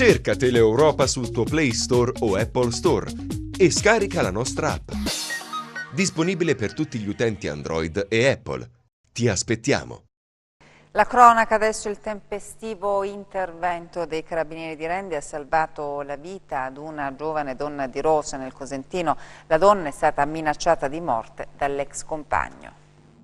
Cerca Teleeuropa sul tuo Play Store o Apple Store e scarica la nostra app. Disponibile per tutti gli utenti Android e Apple. Ti aspettiamo. La cronaca, adesso il tempestivo intervento dei Carabinieri di Rendi ha salvato la vita ad una giovane donna di Rosa nel Cosentino. La donna è stata minacciata di morte dall'ex compagno.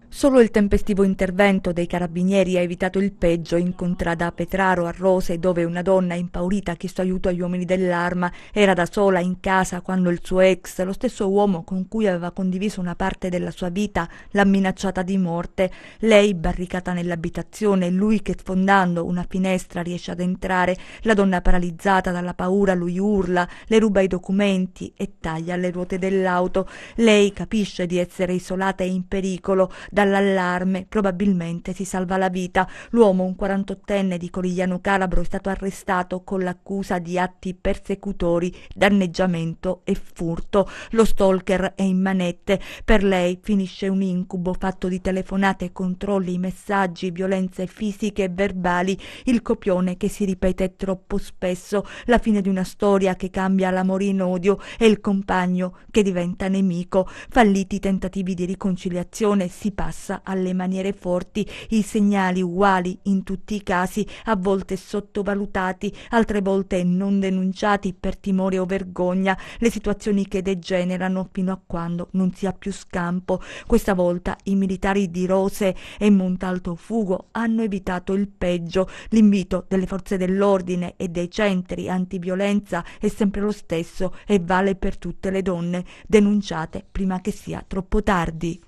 Solo il tempestivo intervento dei carabinieri ha evitato il peggio in contrada Petraro a Rose, dove una donna impaurita ha chiesto aiuto agli uomini dell'Arma. Era da sola in casa quando il suo ex, lo stesso uomo con cui aveva condiviso una parte della sua vita, l'ha minacciata di morte. Lei barricata nell'abitazione, lui che sfondando una finestra riesce ad entrare. La donna paralizzata dalla paura, lui urla, le ruba i documenti e taglia le ruote dell'auto. Lei capisce di essere isolata e in pericolo. Dall'allarme probabilmente si salva la vita. L'uomo, un 48enne di Corigliano Calabro, è stato arrestato con l'accusa di atti persecutori, danneggiamento e furto. Lo stalker è in manette. Per lei finisce un incubo fatto di telefonate, controlli, messaggi, violenze fisiche e verbali, il copione che si ripete troppo spesso, la fine di una storia che cambia l'amore in odio e il compagno che diventa nemico. Falliti tentativi di riconciliazione, si passa alle maniere forti, i segnali uguali in tutti i casi, a volte sottovalutati, altre volte non denunciati per timore o vergogna, le situazioni che degenerano fino a quando non si ha più scampo. Questa volta i militari di Rose e Montalto Fugo hanno evitato il peggio. L'invito delle forze dell'ordine e dei centri antiviolenza è sempre lo stesso e vale per tutte le donne. Denunciate prima che sia troppo tardi.